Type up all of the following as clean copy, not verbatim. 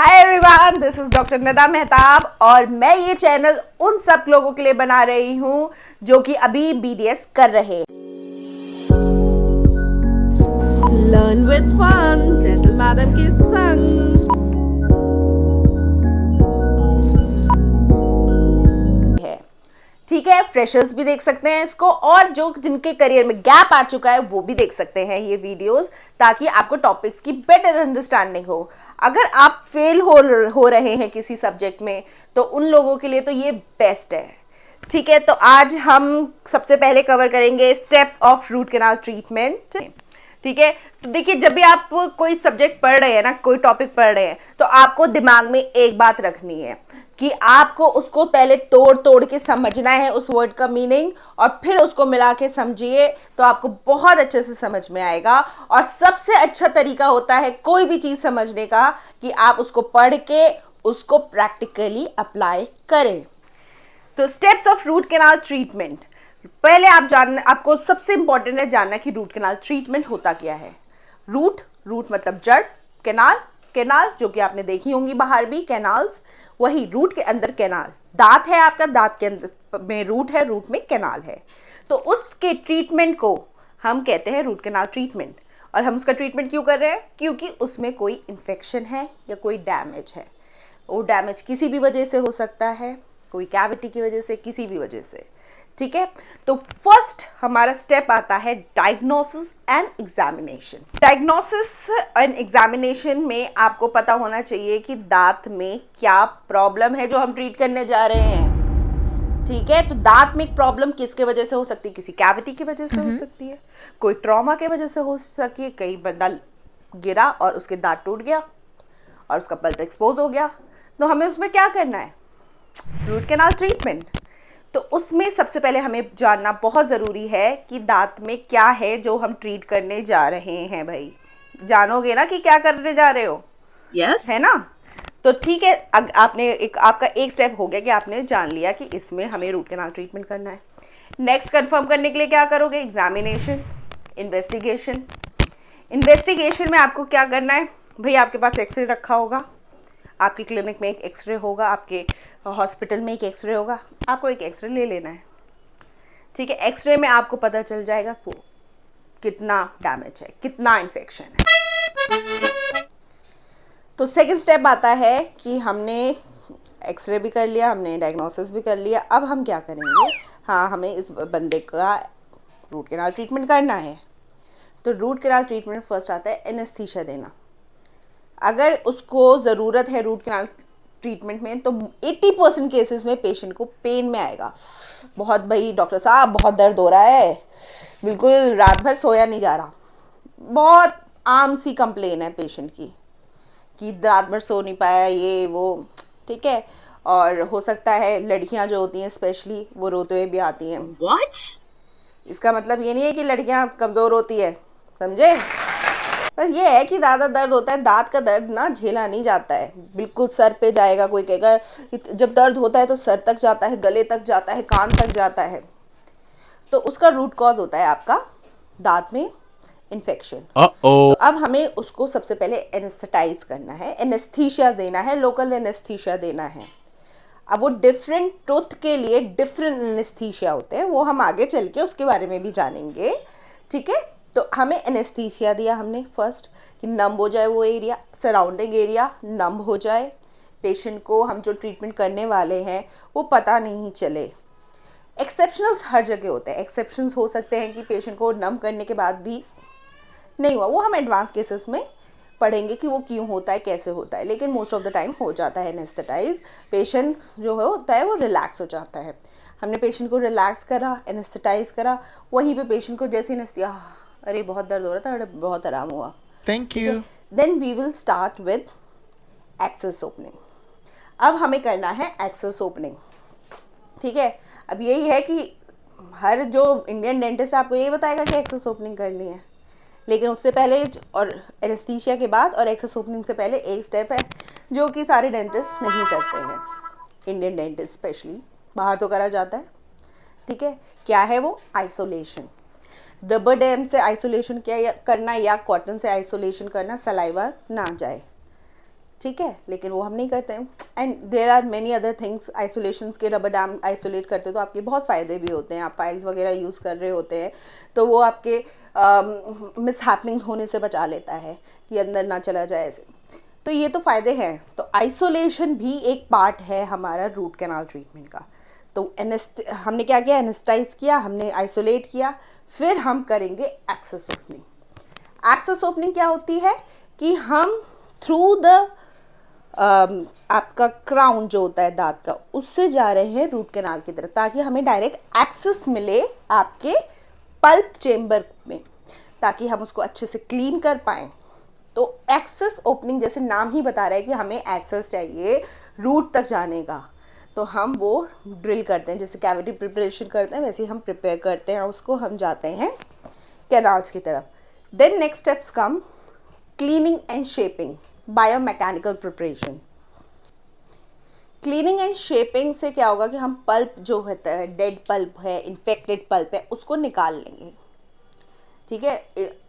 Hi everyone, this is doctor Nida Mehtab और मैं ये चैनल उन सब लोगों के लिए बना रही हूँ जो कि अभी बीडीएस कर रहे हैं। Learn with fun, dental madam के संग। ठीक है, फ्रेशर्स भी देख सकते हैं इसको और जो जिनके करियर में गैप आ चुका है वो भी देख सकते हैं ये वीडियोस, ताकि आपको टॉपिक्स की बेटर अंडरस्टैंडिंग हो। अगर आप फेल हो रहे हैं किसी सब्जेक्ट में तो उन लोगों के लिए तो ये बेस्ट है। ठीक है, तो आज हम सबसे पहले कवर करेंगे steps of root canal treatment. ठीक है, तो देखिए, जब भी आप कोई सब्जेक्ट पढ़ रहे हैं ना, कोई टॉपिक पढ़ रहे हैं, तो आपको दिमाग में एक बात रखनी है कि आपको उसको पहले तोड़ तोड़ के समझना है, उस वर्ड का मीनिंग, और फिर उसको मिला के समझिए तो आपको बहुत अच्छे से समझ में आएगा। और सबसे अच्छा तरीका होता है कोई भी चीज़ समझने का कि आप उसको पढ़ के उसको प्रैक्टिकली अप्लाई करें। तो steps of root canal treatment, पहले आपको सबसे इंपॉर्टेंट है जानना कि रूट कैनाल ट्रीटमेंट होता क्या है। रूट मतलब जड़, कैनाल जो कि आपने देखी होंगी बाहर भी कैनाल्स, वही रूट के अंदर कैनाल। दांत है आपका, दांत के अंदर में रूट है, रूट में कैनाल है। तो उसके ट्रीटमेंट को हम कहते हैं रूट कैनाल ट्रीटमेंट। और हम उसका ट्रीटमेंट क्यों कर रहे हैं? क्योंकि उसमें कोई इन्फेक्शन है या कोई डैमेज है। वो डैमेज किसी भी वजह से हो सकता है, कोई कैविटी की वजह से, किसी भी वजह से। ठीक है, तो फर्स्ट हमारा स्टेप आता है diagnosis and examination. Diagnosis and examination में आपको पता होना चाहिए कि दांत में क्या प्रॉब्लम है जो हम ट्रीट करने जा रहे हैं। ठीक है, तो दांत में एक प्रॉब्लम किसके वजह से हो सकती है? किसी कैविटी की वजह से हो सकती है, कोई ट्रॉमा की वजह से हो सकती है, कहीं बंदा गिरा और उसके दांत टूट गया और उसका पल्प एक्सपोज हो गया, तो हमें उसमें क्या करना है? Root canal treatment. तो उसमें सबसे पहले हमें जानना बहुत ज़रूरी है कि दांत में क्या है जो हम ट्रीट करने जा रहे हैं। भाई जानोगे ना कि क्या करने जा रहे हो? यस, है ना? तो ठीक है, आपका एक स्टेप हो गया कि आपने जान लिया कि इसमें हमें रूट कैनाल ट्रीटमेंट करना है। नेक्स्ट कंफर्म करने के लिए क्या करोगे? Examination, investigation. इन्वेस्टिगेशन में आपको क्या करना है? भाई आपके पास एक्सरे रखा होगा, आपकी क्लिनिक में एक एक्सरे होगा, आपके हॉस्पिटल में एक एक्सरे होगा, आपको एक एक्सरे ले लेना है। ठीक है, एक्सरे में आपको पता चल जाएगा वो कितना डैमेज है, कितना इन्फेक्शन है। तो सेकंड स्टेप आता है कि हमने एक्सरे भी कर लिया, हमने डायग्नोसिस भी कर लिया, अब हम क्या करेंगे? हाँ, हमें इस बंदे का रूट कैनाल ट्रीटमेंट करना है। तो रूट कैनाल ट्रीटमेंट फर्स्ट आता है एनेस्थीसिया देना। अगर उसको ज़रूरत है रूट कैनाल ट्रीटमेंट में तो 80% केसेस में पेशेंट को पेन में आएगा। बहुत, भाई डॉक्टर साहब बहुत दर्द हो रहा है, बिल्कुल रात भर सोया नहीं जा रहा। बहुत आम सी कंप्लेन है पेशेंट की कि रात भर सो नहीं पाया, ये वो। ठीक है, और हो सकता है लड़कियां जो होती हैं स्पेशली वो रोते हुए भी आती हैं। व्हाट? इसका मतलब ये नहीं है कि लड़कियां कमज़ोर होती है, समझे? बस ये है कि ज़्यादा दर्द होता है, दांत का दर्द ना झेला नहीं जाता है, बिल्कुल सर पे जाएगा। कोई कहेगा जब दर्द होता है तो सर तक जाता है, गले तक जाता है, कान तक जाता है। तो उसका रूट कॉज होता है आपका दांत में इन्फेक्शन। तो अब हमें उसको सबसे पहले एनेस्थेटाइज करना है, एनेस्थीसिया देना है, लोकल एनेस्थीसिया देना है। अब वो डिफरेंट टूथ के लिए डिफरेंट एनेस्थीसिया होते हैं, वो हम आगे चल के उसके बारे में भी जानेंगे। ठीक है, तो हमें एनेस्थीसिया दिया हमने फर्स्ट कि नम हो जाए वो एरिया, सराउंडिंग एरिया नम हो जाए, पेशेंट को हम जो ट्रीटमेंट करने वाले हैं वो पता नहीं चले। एक्सेप्शनल्स हर जगह होते हैं, एक्सेप्शंस हो सकते हैं कि पेशेंट को नम करने के बाद भी नहीं हुआ, वो हम एडवांस केसेस में पढ़ेंगे कि वो क्यों होता है, कैसे होता है, लेकिन मोस्ट ऑफ द टाइम हो जाता है एनेस्थेटाइज। पेशेंट जो होता है वो रिलैक्स हो जाता है। हमने पेशेंट को रिलैक्स करा, एनेस्थेटाइज करा, वहीं पे पेशेंट को जैसे एनेस्थीसिया, अरे बहुत दर्द हो रहा था, अरे बहुत आराम हुआ, thank you. Then we will start with access opening. अब हमें करना है एक्सेस ओपनिंग। ठीक है, अब यही है कि हर जो इंडियन डेंटिस्ट आपको यही बताएगा कि एक्सेस ओपनिंग करनी है, लेकिन उससे पहले और एनेस्थीसिया के बाद और एक्सेस ओपनिंग से पहले एक स्टेप है जो कि सारे डेंटिस्ट नहीं करते हैं, इंडियन डेंटिस्ट स्पेशली, बाहर तो करा जाता है। ठीक है, क्या है वो? आइसोलेशन। रबर डैम से आइसोलेशन क्या करना या कॉटन से आइसोलेशन करना, सलाइवा ना जाए। ठीक है, लेकिन वो हम नहीं करते हैं। And there are many other things, isolations के रबर डैम आइसोलेट करते तो आपके बहुत फ़ायदे भी होते हैं। आप फाइल्स वगैरह यूज़ कर रहे होते हैं तो वो आपके मिसहैपनिंग्स होने से बचा लेता है कि अंदर ना चला जाए ऐसे। तो ये तो फ़ायदे हैं। तो आइसोलेशन भी एक पार्ट है हमारा रूट कैनाल ट्रीटमेंट का। तो हमने क्या किया, एनेस्थेटाइज किया, हमने आइसोलेट किया, फिर हम करेंगे एक्सेस ओपनिंग। एक्सेस ओपनिंग क्या होती है कि हम थ्रू द आपका क्राउन जो होता है दांत का, उससे जा रहे हैं रूट कैनाल की तरफ, ताकि हमें डायरेक्ट एक्सेस मिले आपके पल्प चेम्बर में, ताकि हम उसको अच्छे से क्लीन कर पाएँ। तो एक्सेस ओपनिंग जैसे नाम ही बता रहा है कि हमें एक्सेस चाहिए रूट तक जाने का, तो हम वो ड्रिल करते हैं। जैसे कैविटी प्रिपरेशन करते हैं वैसे ही हम प्रिपेयर करते हैं उसको, हम जाते हैं कैनाल्स की तरफ। Then next steps come cleaning and shaping, biomechanical preparation. Cleaning and shaping से क्या होगा कि हम पल्प जो होता है, डेड पल्प है, इन्फेक्टेड पल्प है, उसको निकाल लेंगे। ठीक है,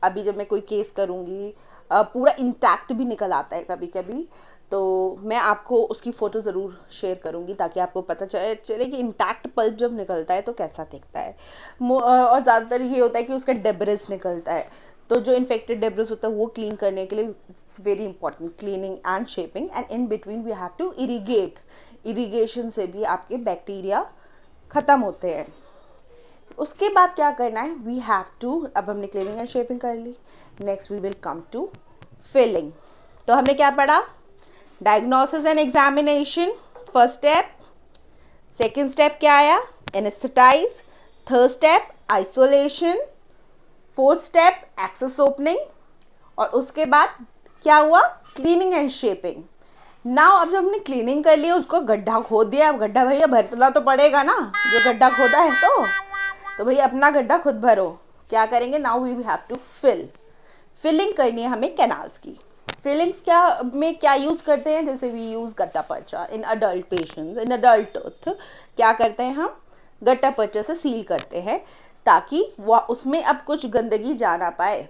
अभी जब मैं कोई केस करूँगी पूरा इंटैक्ट भी निकल आता है कभी कभी, तो मैं आपको उसकी फ़ोटो ज़रूर शेयर करूँगी ताकि आपको पता चले कि इंटैक्ट पल्प जब निकलता है तो कैसा दिखता है। और ज़्यादातर ये होता है कि उसका डेब्रिस निकलता है, तो जो इन्फेक्टेड डेब्रिस होता है वो क्लीन करने के लिए it's very important cleaning and shaping. And in between we have to irrigate, irrigation से भी आपके बैक्टीरिया ख़त्म होते हैं। उसके बाद क्या करना है, वी हैव टू, अब हमने क्लीनिंग एंड शेपिंग कर ली, next we will come to filling. तो हमने क्या पढ़ा, diagnosis and examination first step, second step क्या आया, anaesthetise, third step isolation, fourth step access opening, और उसके बाद क्या हुआ, क्लीनिंग एंड शेपिंग। नाउ अब जब हमने क्लीनिंग कर लिया, उसको गड्ढा खोद दिया, अब गड्ढा भैया भरना तो पड़ेगा ना, जो गड्ढा खोदा है तो भैया अपना गड्ढा खुद भरो। क्या करेंगे, now we have to filling करनी है हमें कैनाल्स की। फिलिंग्स क्या यूज़ करते हैं, जैसे वी यूज़ गट्टा पर्चा in adult patients, in adult tooth क्या करते हैं, हम गट्टा पर्चा से सील करते हैं ताकि वो उसमें अब कुछ गंदगी जा ना पाए,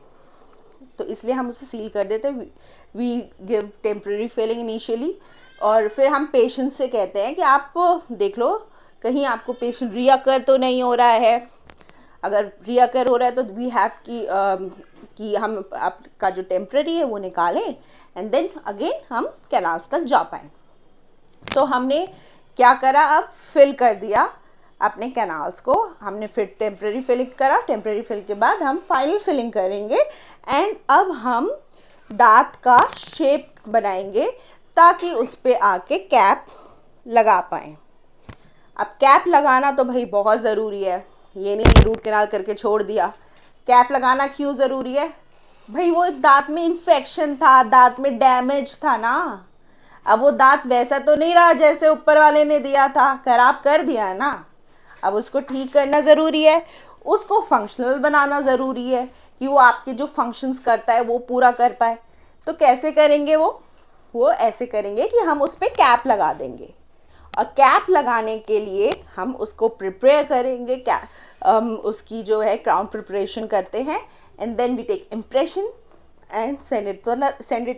तो इसलिए हम उसे सील कर देते हैं। We give temporary filling initially, और फिर हम पेशेंट से कहते हैं कि आप देख लो कहीं आपको पेशेंट रियाकर तो नहीं हो रहा है। अगर रियाकर हो रहा है तो वी हैव कि हम आपका जो टेम्प्रेरी है वो निकालें एंड देन अगेन हम कैनाल्स तक जा पाएँ। तो हमने क्या करा, अब फिल कर दिया अपने कैनाल्स को, हमने फिर टेम्प्रेरी फिलिंग करा, टेम्प्रेरी फिल के बाद हम फाइनल फिलिंग करेंगे। एंड अब हम दांत का शेप बनाएंगे ताकि उस पर आके कैप लगा पाएँ। अब कैप लगाना तो भाई बहुत ज़रूरी है, ये नहीं रूट कैनाल करके छोड़ दिया। कैप लगाना क्यों ज़रूरी है भाई, वो दांत में इन्फेक्शन था, दांत में डैमेज था ना, अब वो दांत वैसा तो नहीं रहा जैसे ऊपर वाले ने दिया था, खराब कर दिया है ना, अब उसको ठीक करना ज़रूरी है, उसको फंक्शनल बनाना ज़रूरी है कि वो आपके जो फंक्शंस करता है वो पूरा कर पाए। तो कैसे करेंगे वो ऐसे करेंगे कि हम उस पर कैप लगा देंगे, और कैप लगाने के लिए हम उसको प्रिपेयर करेंगे, उसकी जो है क्राउन प्रिपरेशन करते हैं, and then we take impression and send it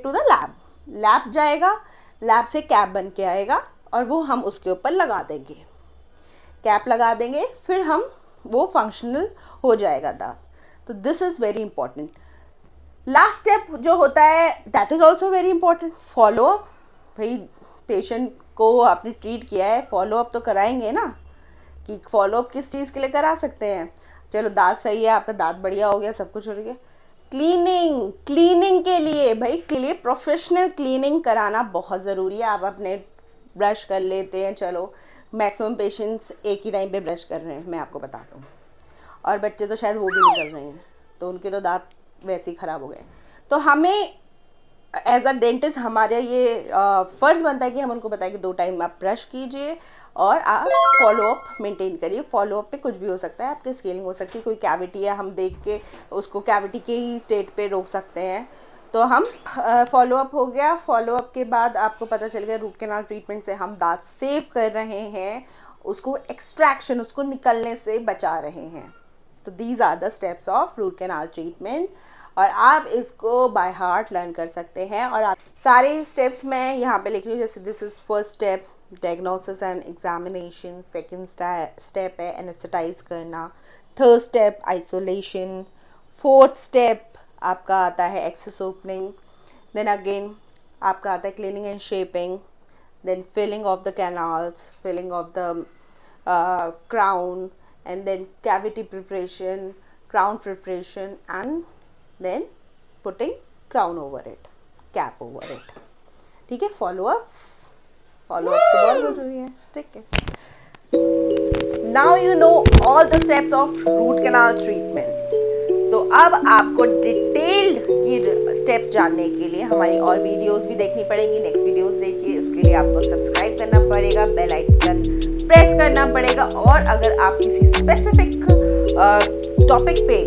to the lab. Lab जाएगा, लैब से कैप बन के आएगा और वो हम उसके ऊपर लगा देंगे, कैप लगा देंगे, फिर हम वो फंक्शनल हो जाएगा दांत। तो this is very important. Last step जो होता है that is also very important, follow up. भाई पेशेंट को आपने ट्रीट किया है, फॉलो अप तो कराएंगे ना, कि फॉलो अप किस चीज़ के लिए करा सकते हैं, चलो दांत सही है, आपका दांत बढ़िया हो गया, सब कुछ हो गया, क्लीनिंग के लिए भाई के लिए प्रोफेशनल क्लीनिंग कराना बहुत ज़रूरी है। आप अपने ब्रश कर लेते हैं, चलो मैक्सिमम पेशेंट्स एक ही टाइम पे ब्रश कर रहे हैं, मैं आपको बताता हूँ, और बच्चे तो शायद वो भी नहीं कर रहे हैं, तो उनके तो दांत वैसे ही ख़राब हो गए। तो हमें एज अ डेंटिस्ट हमारा ये फ़र्ज़ बनता है कि हम उनको बताएं कि 2 टाइम आप ब्रश कीजिए और आप फॉलोअप मेंटेन करिए। फॉलोअप पे कुछ भी हो सकता है, आपकी स्केलिंग हो सकती है, कोई कैविटी है हम देख के उसको कैविटी के ही स्टेट पे रोक सकते हैं। तो हम फॉलोअप हो गया, फॉलोअप के बाद आपको पता चल गया रूट कैनाल ट्रीटमेंट से हम दांत सेव कर रहे हैं, उसको एक्सट्रैक्शन, उसको निकलने से बचा रहे हैं। तो these are the steps of root canal treatment. और आप इसको बाय हार्ट लर्न कर सकते हैं। और आप सारे स्टेप्स मैं यहाँ पे लिख रही हूँ, जैसे this is first step diagnosis and examination, second step है एनेस्थेटाइज करना, third step isolation, fourth step आपका आता है एक्सेस ओपनिंग, देन अगेन आपका आता है cleaning and shaping, then filling of the canals, filling of the crown, and then cavity preparation, crown preparation, and then putting crown over it, cap over it. ठीक है, follow ups तो बहुत ज़रूरी है, ठीक है। Now you know all the steps of root canal treatment. तो अब आपको डिटेल्ड ये स्टेप जानने के लिए हमारी और वीडियोस भी देखनी पड़ेंगी। नेक्स्ट वीडियोस देखिए, उसके लिए आपको सब्सक्राइब करना पड़ेगा, बेल आइकन प्रेस करना पड़ेगा। और अगर आप किसी स्पेसिफिक टॉपिक पे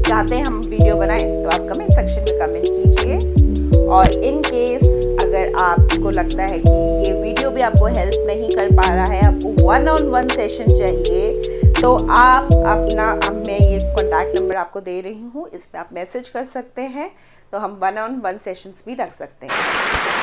चाहते हैं हम वीडियो बनाएं तो आप कमेंट सेक्शन में कमेंट कीजिए। और इन केस अगर आपको लगता है कि ये वीडियो भी आपको हेल्प नहीं कर पा रहा है, आपको 1-on-1 सेशन चाहिए, तो आप अपना, अब मैं ये कॉन्टैक्ट नंबर आपको दे रही हूँ, इस पर आप मैसेज कर सकते हैं, तो हम 1-on-1 सेशंस भी रख सकते हैं।